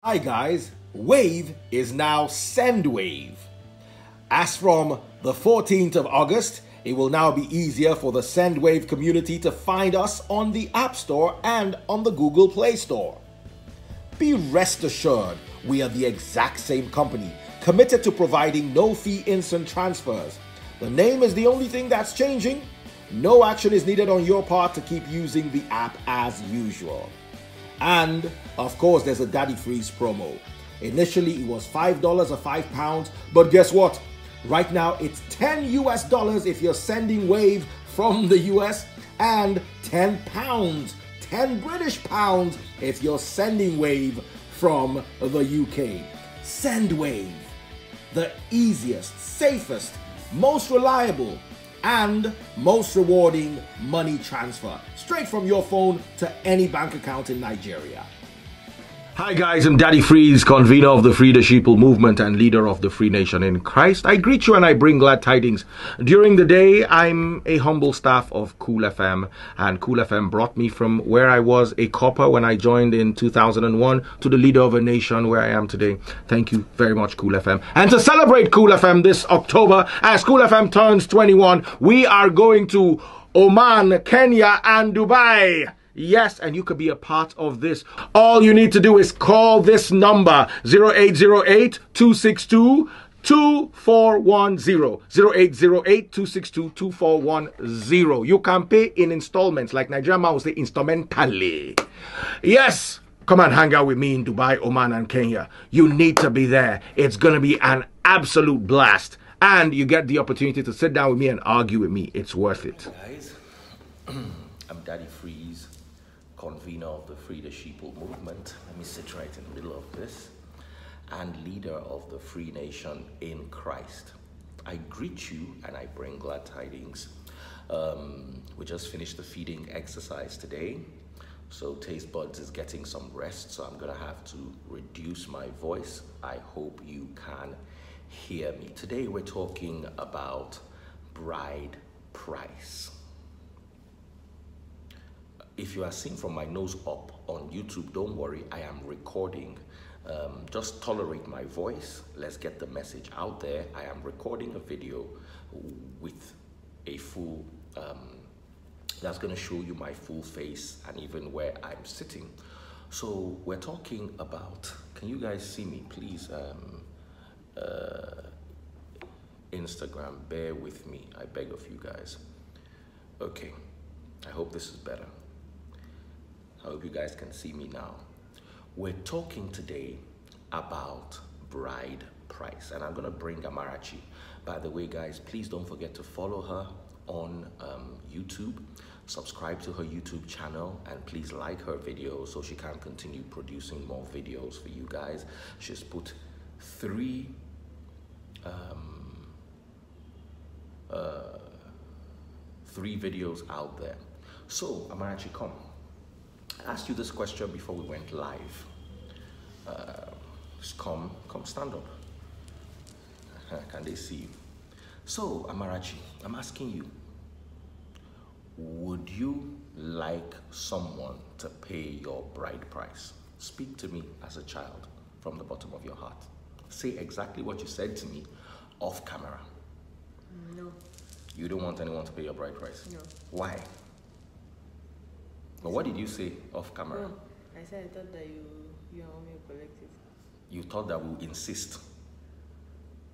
Hi guys, Wave is now SendWave. As from the 14th of August, it will now be easier for the SendWave community to find us on the App Store and on the Google Play Store. Be rest assured, we are the exact same company, committed to providing no-fee instant transfers. The name is the only thing that's changing. No action is needed on your part to keep using the app as usual. And, of course, there's a Daddy Freeze promo. Initially, it was $5 or £5, but guess what? Right now, it's $10 US if you're sending Wave from the US, and £10, 10 British pounds if you're sending Wave from the UK. Send Wave, the easiest, safest, most reliable, and most rewarding money transfer, straight from your phone to any bank account in Nigeria. Hi guys, I'm Daddy Freeze, convener of the Free the Sheeple movement and leader of the Free Nation in Christ. I greet you and I bring glad tidings. During the day, I'm a humble staff of Cool FM, and Cool FM brought me from where I was a copper when I joined in 2001 to the leader of a nation where I am today. Thank you very much, Cool FM. And to celebrate Cool FM this October, as Cool FM turns 21, we are going to Oman, Kenya, and Dubai. Yes, and you could be a part of this. All you need to do is call this number, 0808-262-2410. 0808-262-2410. You can pay in installments, like Nigerian man will say, instrumentally. Yes, come and hang out with me in Dubai, Oman, and Kenya. You need to be there. It's going to be an absolute blast. And you get the opportunity to sit down with me and argue with me. It's worth it. Hey guys, I'm Daddy Freeze, convener of the Free the Sheeple movement. Let me sit right in the middle of this. And leader of the Free Nation in Christ. I greet you and I bring glad tidings. We just finished the feeding exercise today. So Taste Buds is getting some rest. So I'm gonna have to reduce my voice. I hope you can hear me. Today we're talking about bride price. If you are seeing from my nose up on YouTube, don't worry, I am recording. Just tolerate my voice. Let's get the message out there. I am recording a video with a full, that's gonna show you my full face and even where I'm sitting. So we're talking about, can you guys see me? Please, Instagram, bear with me. I beg of you guys. Okay, I hope this is better. I hope you guys can see me now. We're talking today about bride price, and I'm gonna bring Amarachi. By the way, guys, please don't forget to follow her on YouTube, subscribe to her YouTube channel, and please like her videos so she can continue producing more videos for you guys. She's put three videos out there. So, Amarachi, come. I asked you this question before we went live. Just come stand up. Can they see you? So, Amarachi, I'm asking you, would you like someone to pay your bride price? Speak to me as a child from the bottom of your heart. Say exactly what you said to me off camera. No. You don't want anyone to pay your bride price? No. Why? But what did you say off camera? No, I said I thought that you and mommy will collect it. You thought that we would insist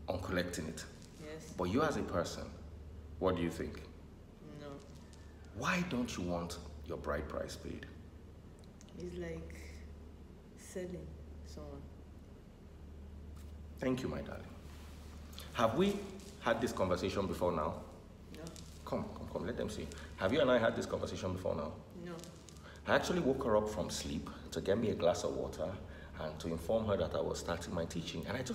on collecting it. Yes. But you as a person, what do you think? No. Why don't you want your bride price paid? It's like selling someone. Thank you, my darling. Have we had this conversation before now? No. Come, let them see. Have you and I had this conversation before now? No. I actually woke her up from sleep to get me a glass of water and to inform her that I was starting my teaching. And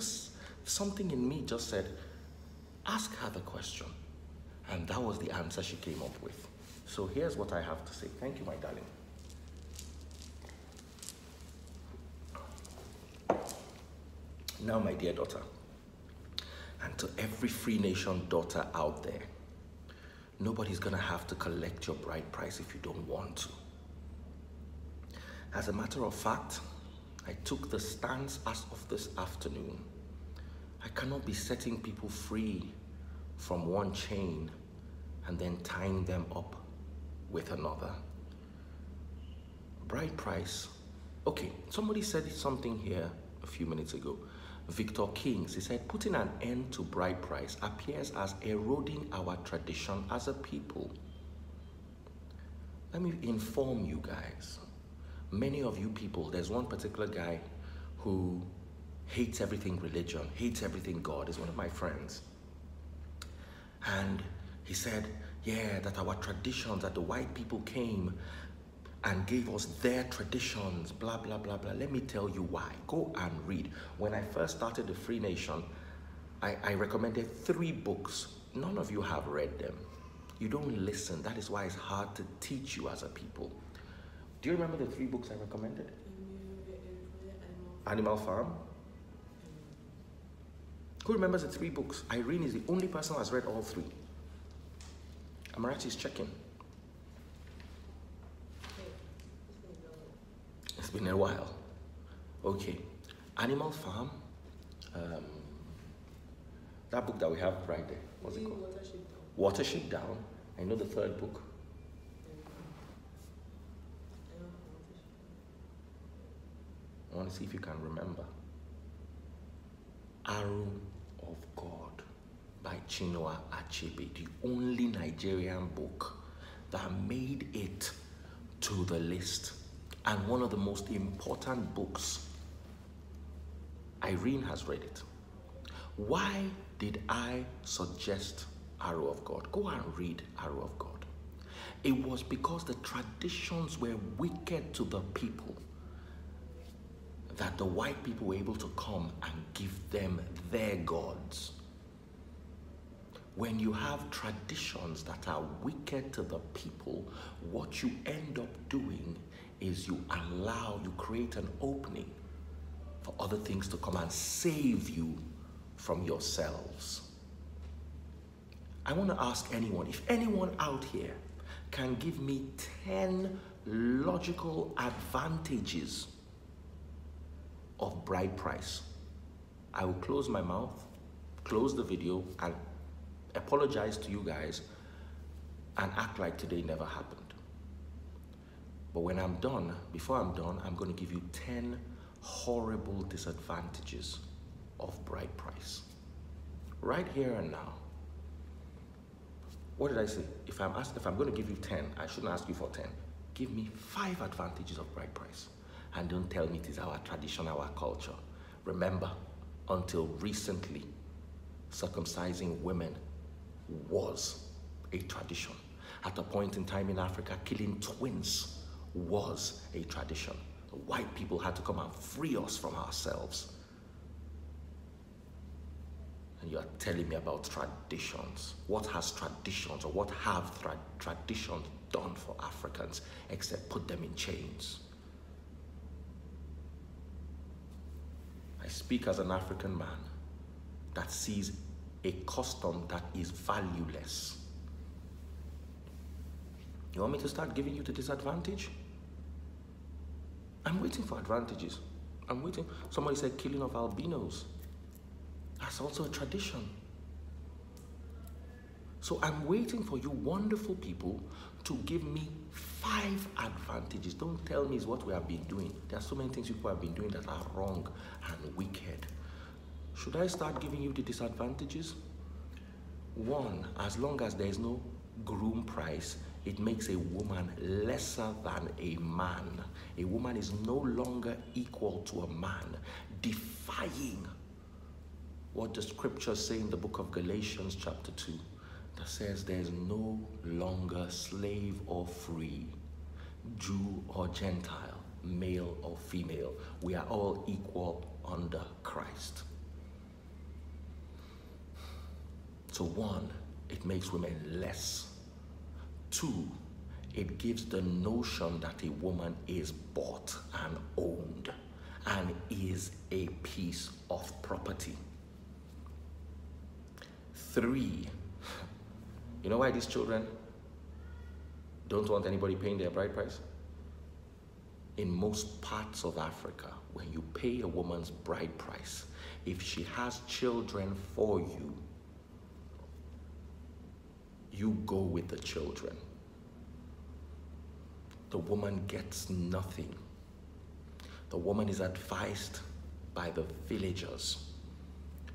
something in me just said, ask her the question. And that was the answer she came up with. So here's what I have to say. Thank you, my darling. Now, my dear daughter, and to every Free Nation daughter out there, nobody's gonna have to collect your bride price if you don't want to. As a matter of fact, I took the stance as of this afternoon. I cannot be setting people free from one chain and then tying them up with another. Bride price. Okay, somebody said something here a few minutes ago. Victor Kings, he said, putting an end to bride price appears as eroding our tradition as a people. Let me inform you guys. Many of you people, there's one particular guy who hates everything religion, hates everything God. He's one of my friends. And he said, yeah, that our traditions, that the white people came and gave us their traditions, blah, blah, blah, blah. Let me tell you why. Go and read. When I first started the Free Nation, I recommended 3 books. None of you have read them. You don't listen. That is why it's hard to teach you as a people. Do you remember the 3 books I recommended? Animal Farm. Who remembers the 3 books? Irene is the only person who has read all 3. Amarachi is checking. It's been a while. Okay. Animal Farm. That book that we have right there. What's it called? Watership Down. I know the 3rd book. I want to see if you can remember. Arrow of God by Chinua Achebe, the only Nigerian book that made it to the list, and one of the most important books. Irene has read it. Why did I suggest Arrow of God? Go and read Arrow of God. It was because the traditions were wicked to the people, that the white people were able to come and give them their gods. When you have traditions that are wicked to the people, what you end up doing is you create an opening for other things to come and save you from yourselves. I want to ask anyone, if anyone out here can give me 10 logical advantages of bride price, I will close my mouth, close the video, and apologize to you guys and act like today never happened. But when I'm done, before I'm done, I'm going to give you 10 horrible disadvantages of bride price. Right here and now. What did I say? If I'm going to give you 10, I shouldn't ask you for 10. Give me 5 advantages of bride price. And don't tell me it is our tradition, our culture. Remember, until recently, circumcising women was a tradition. At a point in time in Africa, killing twins was a tradition. The white people had to come and free us from ourselves. And you are telling me about traditions. What has traditions, or what have traditions done for Africans except put them in chains? I speak as an African man that sees a custom that is valueless. You want me to start giving you the disadvantage? I'm waiting for advantages. I'm waiting. Somebody said killing of albinos. That's also a tradition. So I'm waiting for you wonderful people to give me 5 advantages. Don't tell me it's what we have been doing. There are so many things people have been doing that are wrong and wicked. Should I start giving you the disadvantages? 1, as long as there is no groom price, it makes a woman lesser than a man. A woman is no longer equal to a man, defying what the scriptures say in the book of Galatians chapter 2, that says there's no longer slave or free, Jew or Gentile, male or female. We are all equal under Christ. So 1, it makes women less. 2, it gives the notion that a woman is bought and owned and is a piece of property. 3, you know why these children don't want anybody paying their bride price? In most parts of Africa, when you pay a woman's bride price, if she has children for you, you go with the children. The woman gets nothing. The woman is advised by the villagers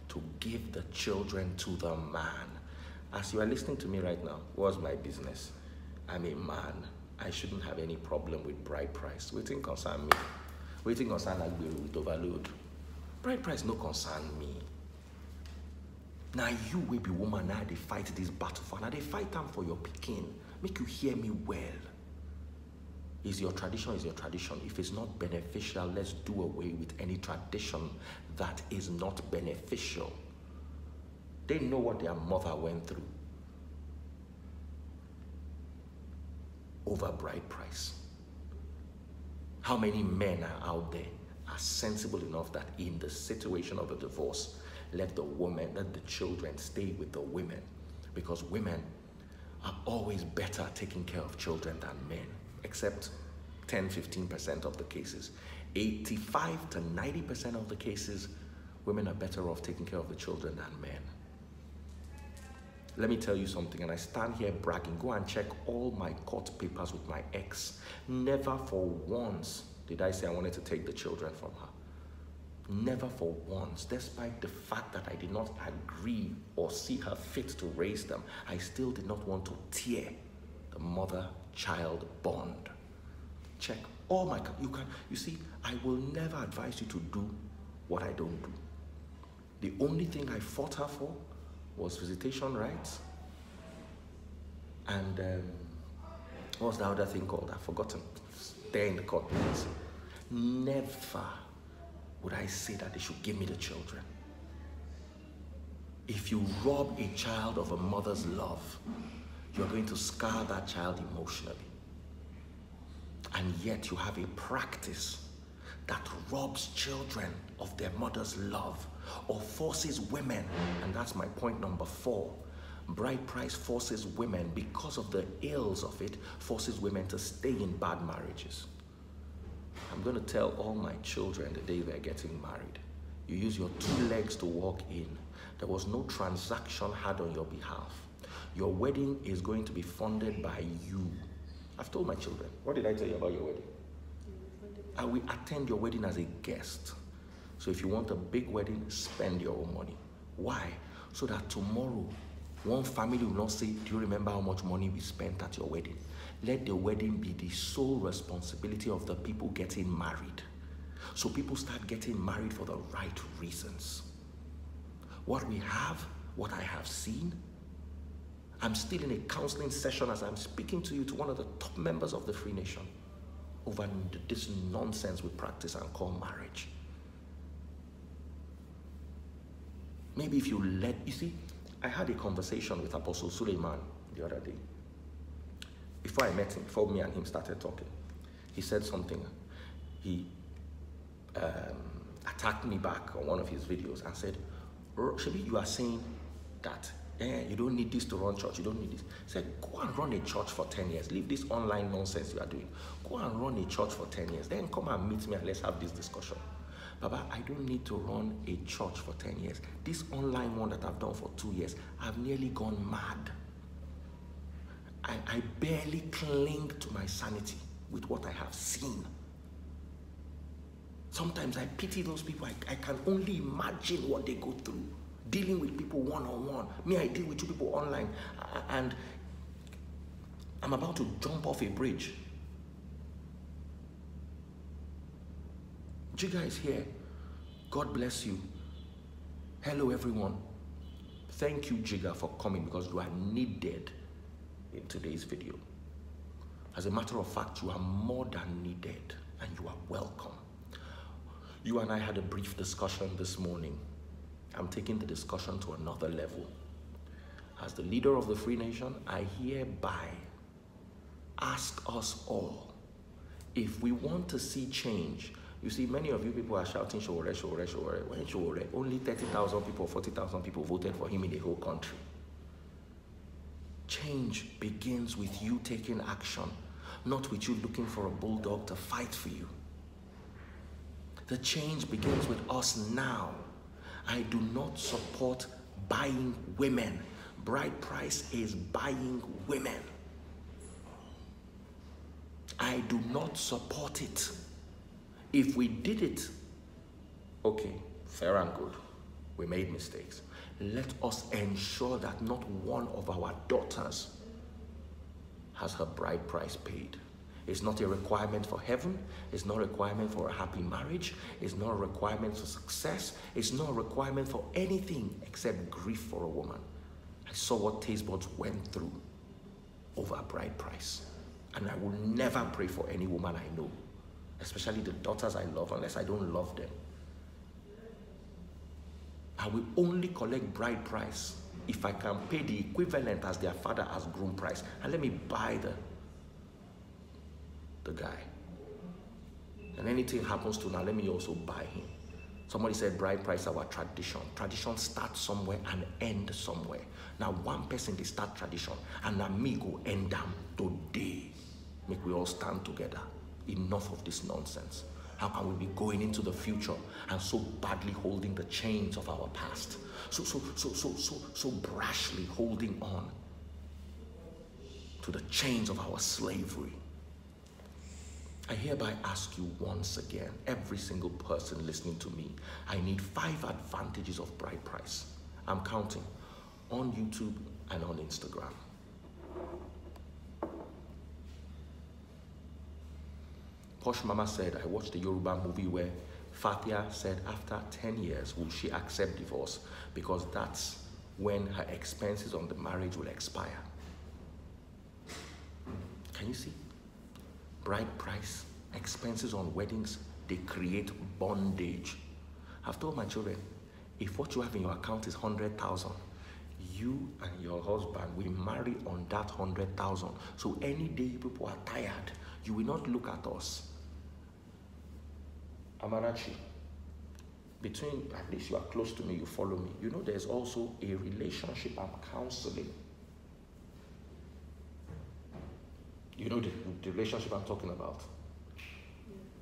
to give the children to the man. As you are listening to me right now, what's my business? I'm a man. I shouldn't have any problem with bride price. Waiting concern me. Waiting concern like with overload. Bride price no concern me. Now you will be woman, now they fight this battle for. Now they fight them for your picking. Make you hear me well. Is your tradition is your tradition. If it's not beneficial, let's do away with any tradition that is not beneficial. They know what their mother went through over bride price. How many men are out there are sensible enough that in the situation of a divorce, let the children stay with the women, because women are always better at taking care of children than men, except 10-15% of the cases. 85 to 90% of the cases, women are better off taking care of the children than men. Let me tell you something, and I stand here bragging. Go and check all my court papers with my ex. Never for once did I say I wanted to take the children from her. Never for once, despite the fact that I did not agree or see her fit to raise them, I still did not want to tear the mother-child bond. Check all my, you see, I will never advise you to do what I don't do. The only thing I fought her for was visitation rights. And what was the other thing called? I've forgotten. There in the court papers. Never would I say that they should give me the children. If you rob a child of a mother's love, you're going to scar that child emotionally. And yet you have a practice that robs children of their mother's love or forces women, and that's my point number 4. Bride price forces women, because of the ills of it, forces women to stay in bad marriages. I'm going to tell all my children the day they're getting married, you use your 2 legs to walk in. There was no transaction had on your behalf. Your wedding is going to be funded by you. I've told my children, what did I tell you about your wedding? I will attend your wedding as a guest. So if you want a big wedding, spend your own money. Why? So that tomorrow, one family will not say, do you remember how much money we spent at your wedding? Let the wedding be the sole responsibility of the people getting married. So people start getting married for the right reasons. What we have, what I have seen, I'm still in a counseling session as I'm speaking to you, to one of the top members of the Free Nation, over this nonsense we practice and call marriage. Maybe if you see, I had a conversation with Apostle Suleiman the other day. Before I met him, before me and him started talking, he said something. He attacked me back on one of his videos and said, Shebi, you are saying that you don't need this to run church, you don't need this. He said, go and run a church for 10 years. Leave this online nonsense you are doing. Go and run a church for 10 years. Then come and meet me and let's have this discussion. Baba, I don't need to run a church for 10 years. This online one that I've done for 2 years, I've nearly gone mad. I barely cling to my sanity with what I have seen. Sometimes I pity those people. I can only imagine what they go through, dealing with people one-on-one. Me, I deal with you people online, and I'm about to jump off a bridge. Jiga is here. God bless you. Hello, everyone. Thank you, Jiga, for coming, because you are needed in today's video. As a matter of fact, you are more than needed, and you are welcome. You and I had a brief discussion this morning. I'm taking the discussion to another level. As the leader of the Free Nation, I hereby ask us all, if we want to see change. You see, many of you people are shouting, Sowore, Sowore, Sowore. When Sowore, only 30,000 people, 40,000 people voted for him in the whole country. Change begins with you taking action. not with you looking for a bulldog to fight for you. The change begins with us now. I do not support buying women. Bride price is buying women. I do not support it. If we did it, okay, fair and good. We made mistakes. Let us ensure that not one of our daughters has her bride price paid. It's not a requirement for heaven. It's not a requirement for a happy marriage. It's not a requirement for success. It's not a requirement for anything except grief for a woman. I saw what taste buds went through over a bride price. And I will never pray for any woman I know, especially the daughters I love, unless I don't love them. I will only collect bride price if I can pay the equivalent as their father as groom price. And let me buy the guy. And anything happens to now, let me also buy him. Somebody said bride price is our tradition. Tradition starts somewhere and ends somewhere. Now one person they start tradition and now me go end them today. Make we all stand together. Enough of this nonsense. How can we be going into the future and so badly holding the chains of our past? So brashly holding on to the chains of our slavery. I hereby ask you once again, every single person listening to me, I need 5 advantages of bride price. I'm counting on YouTube and on Instagram. Posh Mama said, I watched the Yoruba movie where Fathia said after 10 years, will she accept divorce? Because that's when her expenses on the marriage will expire. Can you see? Bride price, expenses on weddings, they create bondage. I've told my children, if what you have in your account is 100,000, you and your husband will marry on that 100,000. So any day people are tired, you will not look at us. Amarachi, between, at least you are close to me, you follow me. You know there's also a relationship I'm counseling. You know the relationship I'm talking about?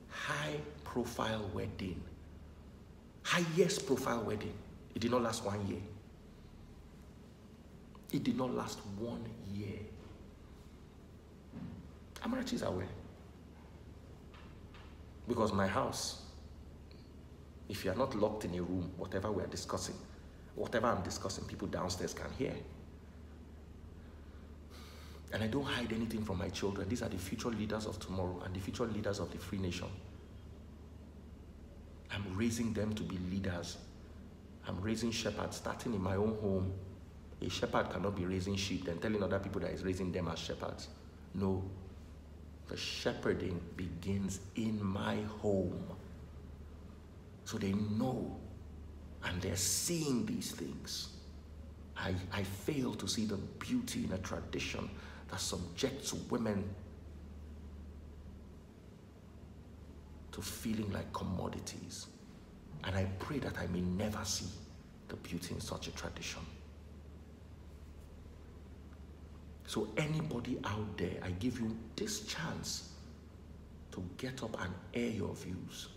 High profile wedding. Highest profile wedding. It did not last 1 year. It did not last 1 year. Amarachi is aware. Because my house, if you are not locked in a room, whatever we are discussing, whatever I'm discussing, people downstairs can hear. And I don't hide anything from my children. These are the future leaders of tomorrow and the future leaders of the free nation. I'm raising them to be leaders. I'm raising shepherds, starting in my own home. A shepherd cannot be raising sheep and telling other people that he's raising them as shepherds. No. The shepherding begins in my home. So they know and they're seeing these things. I fail to see the beauty in a tradition that subjects women to feeling like commodities. And I pray that I may never see the beauty in such a tradition. So anybody out there, I give you this chance to get up and air your views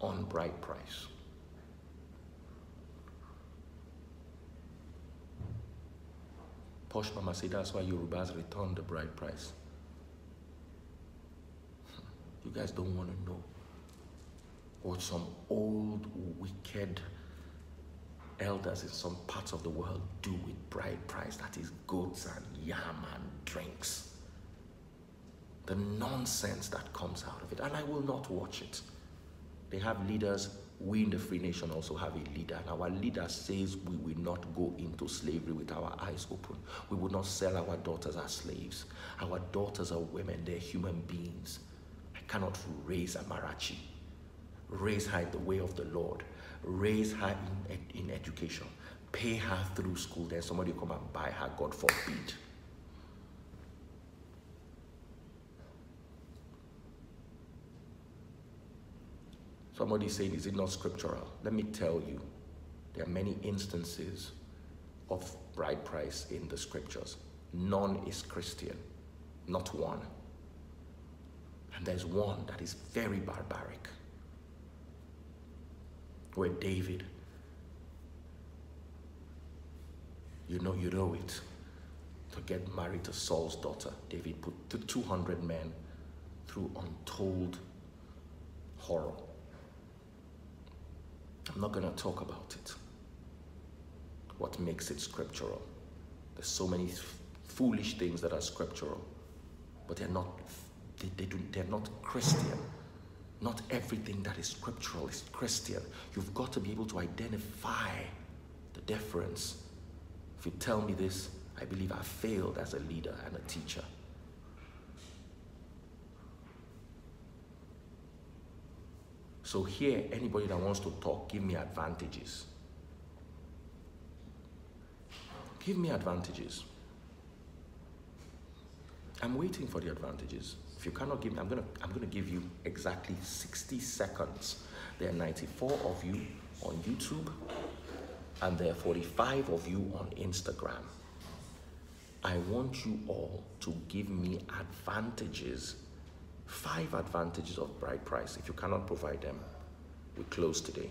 on bride price. Posh Mama said that's why Yorubas return the bride price. You guys don't want to know what some old, wicked elders in some parts of the world do with bride price. That is goats and yam and drinks. The nonsense that comes out of it. And I will not watch it. They have leaders. We in the Free Nation also have a leader. And our leader says we will not go into slavery with our eyes open. We will not sell our daughters as slaves. Our daughters are women. They're human beings. I cannot raise Amarachi. Raise her in the way of the Lord. Raise her in education. Pay her through school. Then somebody come and buy her, God forbid. Somebody said, is it not scriptural? Let me tell you, there are many instances of bride price in the scriptures. None is Christian, not one. And there's one that is very barbaric, where David, you know it, to get married to Saul's daughter, David put 200 men through untold horror. I'm not going to talk about it. What makes it scriptural? There's so many foolish things that are scriptural, but they're not Christian. Not everything that is scriptural is Christian. You've got to be able to identify the difference. If you tell me this, I believe I failed as a leader and a teacher. So here, anybody that wants to talk, give me advantages. Give me advantages. I'm waiting for the advantages. If you cannot give me, I'm gonna give you exactly 60 seconds. There are 94 of you on YouTube, and there are 45 of you on Instagram. I want you all to give me advantages, 5 advantages of bride price. If you cannot provide them, we close today.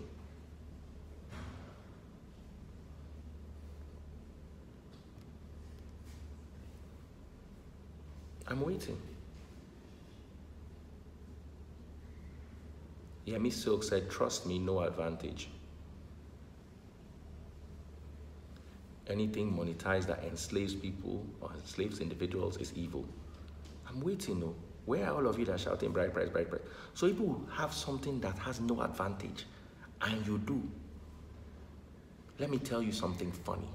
I'm waiting. Yemi Silk said, trust me, no advantage. Anything monetized that enslaves people or enslaves individuals is evil. I'm waiting though. Where are all of you that are shouting bride price, bride price? So people have something that has no advantage, and you do. Let me tell you something funny.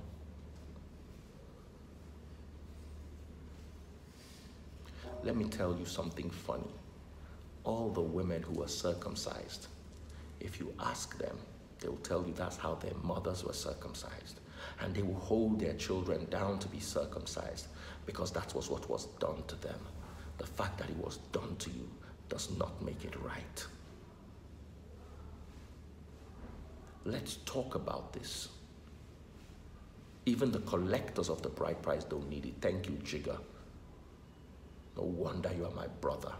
Let me tell you something funny. All the women who were circumcised, if you ask them, they will tell you that's how their mothers were circumcised. And they will hold their children down to be circumcised because that was what was done to them. The fact that it was done to you does not make it right. Let's talk about this. Even the collectors of the bride price don't need it. Thank you, Jigger. No wonder you are my brother.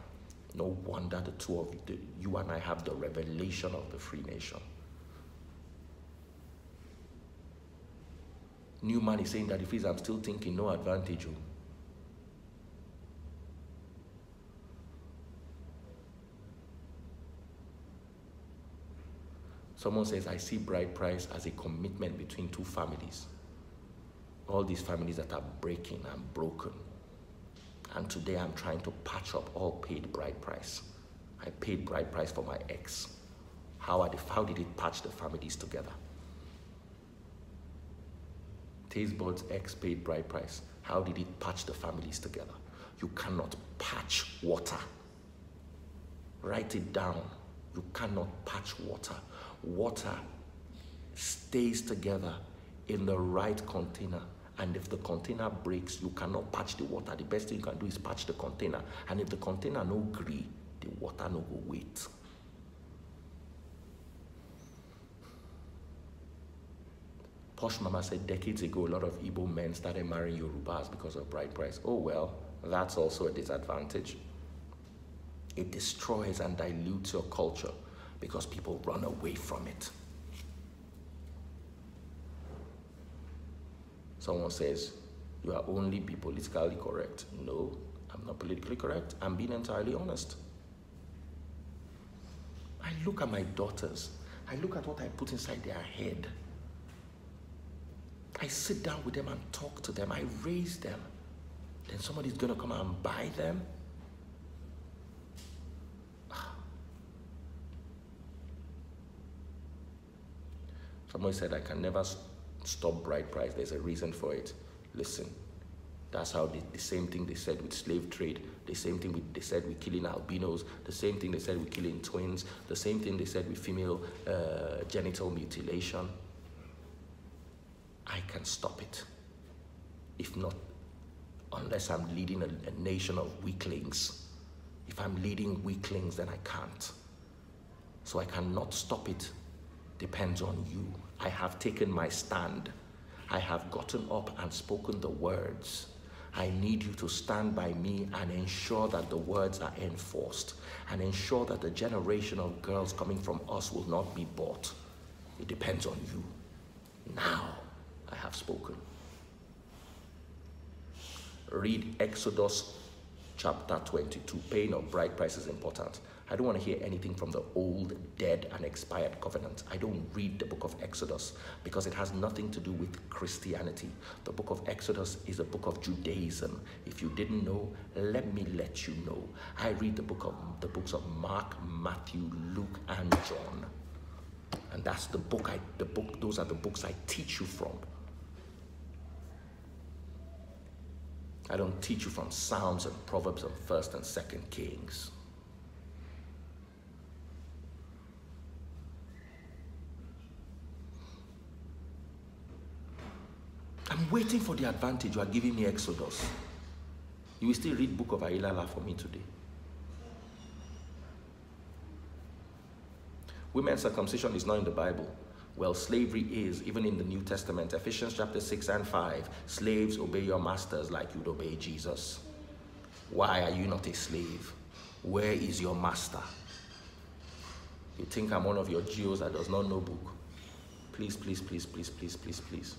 No wonder the two of you, you and I have the revelation of the free nation. Newman is saying that if he's, I'm still thinking no advantage. Someone says, I see bride price as a commitment between two families. All these families that are breaking and broken. And today I'm trying to patch up all paid bride price. I paid bride price for my ex. How did it patch the families together? Tastebud's ex paid bride price. How did it patch the families together? You cannot patch water. Write it down. You cannot patch water. Water stays together in the right container. And if the container breaks, you cannot patch the water. The best thing you can do is patch the container. And if the container no gree, the water no go wait. Posh Mama said decades ago, a lot of Igbo men started marrying Yorubas because of bride price. Oh well, that's also a disadvantage. It destroys and dilutes your culture because people run away from it. Someone says, you are only be politically correct. No, I'm not politically correct. I'm being entirely honest. I look at my daughters. I look at what I put inside their head. I sit down with them and talk to them. I raise them. Then somebody's going to come and buy them. Someone said, I can never stop bride price. There's a reason for it. Listen, that's how the same thing they said with slave trade, the same thing they said with killing albinos, the same thing they said with killing twins, the same thing they said with female genital mutilation. I can stop it. If not, unless I'm leading a nation of weaklings. If I'm leading weaklings, then I can't. So I cannot stop it. Depends on you. I have taken my stand. I have gotten up and spoken the words. I need you to stand by me and ensure that the words are enforced and ensure that the generation of girls coming from us will not be bought. It depends on you. Now I have spoken. Read Exodus chapter 22. Paying of bride price is important. I don't want to hear anything from the old, dead, and expired covenant. I don't read the book of Exodus because it has nothing to do with Christianity. The book of Exodus is a book of Judaism. If you didn't know, let me let you know. I read the books of Mark, Matthew, Luke, and John. And that's those are the books I teach you from. I don't teach you from Psalms and Proverbs and 1st and 2nd Kings. I'm waiting for the advantage. You are giving me Exodus. You will still read book of Ailala for me today. Women's circumcision is not in the Bible. Well, slavery is, even in the New Testament. Ephesians chapter 6 and 5. Slaves, obey your masters like you'd obey Jesus. Why are you not a slave? Where is your master? You think I'm one of your Jews that does not know book? Please, please, please, please, please, please, please.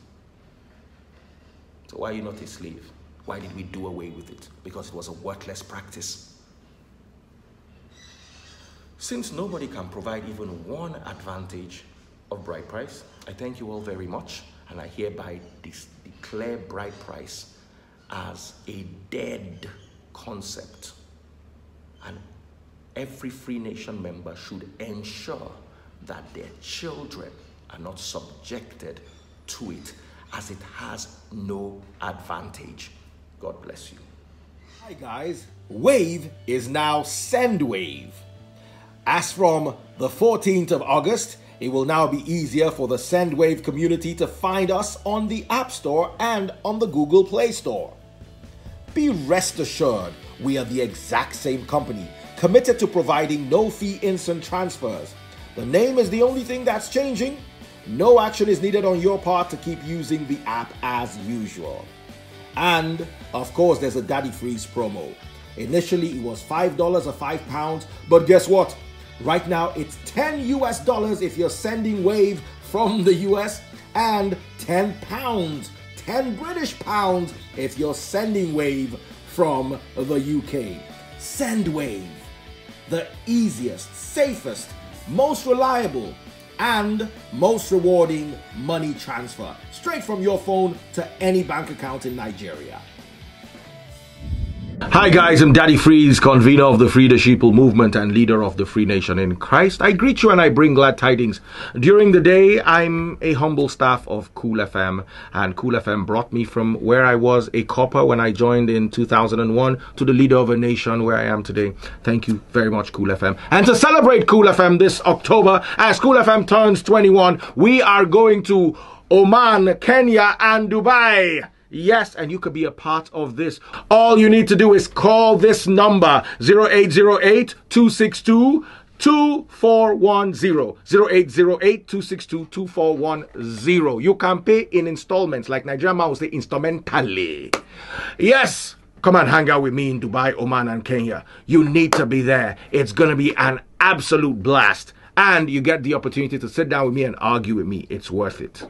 So why are you not a slave? Why did we do away with it? Because it was a worthless practice. Since nobody can provide even one advantage of bride price, I thank you all very much, and I hereby declare bride price as a dead concept. And every Free Nation member should ensure that their children are not subjected to it, as it has no advantage. God bless you. Hi guys, Wave is now SendWave. As from the 14th of August, it will now be easier for the SendWave community to find us on the App Store and on the Google Play Store. Be rest assured, we are the exact same company, committed to providing no-fee instant transfers. The name is the only thing that's changing. No action is needed on your part to keep using the app as usual. And, of course, there's a Daddy Freeze promo. Initially, it was $5 or £5, but guess what? Right now, it's $10 US if you're sending Wave from the US, and £10, 10 British pounds if you're sending Wave from the UK. Send Wave, the easiest, safest, most reliable, and most rewarding money transfer, straight from your phone to any bank account in Nigeria. Hi guys, I'm Daddy Freeze, convener of the Free the Sheeple movement and leader of the Free Nation in Christ. I greet you and I bring glad tidings. During the day, I'm a humble staff of Cool FM, and Cool FM brought me from where I was a copper when I joined in 2001 to the leader of a nation where I am today. Thank you very much, Cool FM. And to celebrate Cool FM this October, as Cool FM turns 21, we are going to Oman, Kenya, and Dubai. Yes, and you could be a part of this. All you need to do is call this number, 0808-262-2410. 0808-262-2410. You can pay in installments, like Nigerian man will say instrumentally. Yes, come and hang out with me in Dubai, Oman, and Kenya. You need to be there. It's going to be an absolute blast. And you get the opportunity to sit down with me and argue with me. It's worth it.